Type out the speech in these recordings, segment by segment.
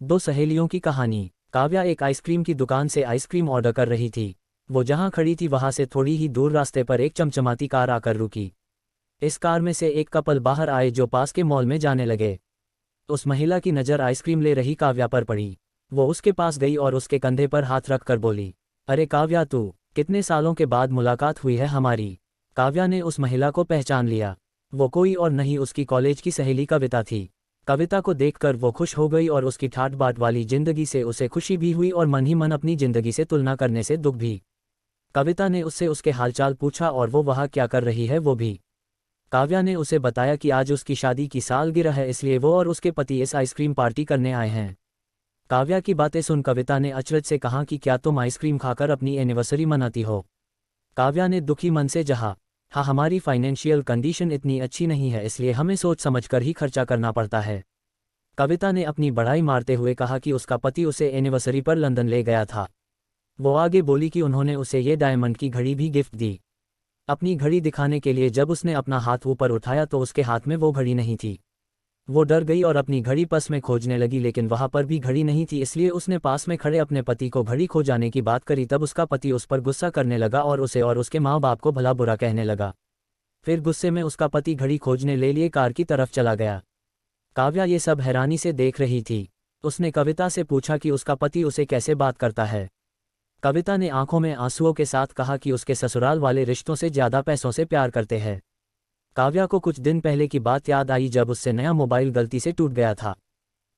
दो सहेलियों की कहानी। काव्या एक आइसक्रीम की दुकान से आइसक्रीम ऑर्डर कर रही थी। वो जहां खड़ी थी वहां से थोड़ी ही दूर रास्ते पर एक चमचमाती कार आकर रुकी। इस कार में से एक कपल बाहर आए जो पास के मॉल में जाने लगे। उस महिला की नज़र आइसक्रीम ले रही काव्या पर पड़ी। वो उसके पास गई और उसके कंधे पर हाथ रख कर बोली, अरे काव्या, तू, कितने सालों के बाद मुलाकात हुई है हमारी। काव्या ने उस महिला को पहचान लिया। वो कोई और नहीं, उसकी कॉलेज की सहेली कविता थी। कविता को देखकर वो खुश हो गई और उसकी ठाट बाट वाली जिंदगी से उसे खुशी भी हुई और मन ही मन अपनी जिंदगी से तुलना करने से दुख भी। कविता ने उससे उसके हालचाल पूछा और वो वहाँ क्या कर रही है वो भी। काव्या ने उसे बताया कि आज उसकी शादी की सालगिरह है, इसलिए वो और उसके पति इस आइसक्रीम पार्टी करने आए हैं। काव्या की बातें सुन कविता ने अचरज से कहा कि क्या तुम आइसक्रीम खाकर अपनी एनिवर्सरी मनाती हो। काव्या ने दुखी मन से कहा, हाँ, हमारी फाइनेंशियल कंडीशन इतनी अच्छी नहीं है, इसलिए हमें सोच समझकर ही खर्चा करना पड़ता है। कविता ने अपनी बढ़ाई मारते हुए कहा कि उसका पति उसे एनिवर्सरी पर लंदन ले गया था। वो आगे बोली कि उन्होंने उसे ये डायमंड की घड़ी भी गिफ्ट दी। अपनी घड़ी दिखाने के लिए जब उसने अपना हाथ ऊपर उठाया तो उसके हाथ में वो घड़ी नहीं थी। वो डर गई और अपनी घड़ी पर्स में खोजने लगी, लेकिन वहां पर भी घड़ी नहीं थी, इसलिए उसने पास में खड़े अपने पति को घड़ी खो जाने की बात करी। तब उसका पति उस पर गुस्सा करने लगा और उसे और उसके माँ बाप को भला बुरा कहने लगा। फिर गुस्से में उसका पति घड़ी खोजने ले लिए कार की तरफ चला गया। काव्या ये सब हैरानी से देख रही थी। उसने कविता से पूछा कि उसका पति उसे कैसे बात करता है। कविता ने आंखों में आंसुओं के साथ कहा कि उसके ससुराल वाले रिश्तों से ज़्यादा पैसों से प्यार करते हैं। काव्या को कुछ दिन पहले की बात याद आई जब उससे नया मोबाइल गलती से टूट गया था।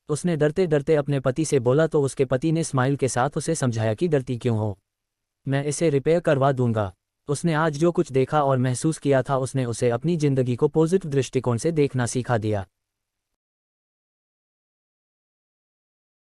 उसने डरते डरते अपने पति से बोला तो उसके पति ने स्माइल के साथ उसे समझाया कि डरती क्यों हो, मैं इसे रिपेयर करवा दूंगा। उसने आज जो कुछ देखा और महसूस किया था उसने उसे अपनी जिंदगी को पॉजिटिव दृष्टिकोण से देखना सिखा दिया।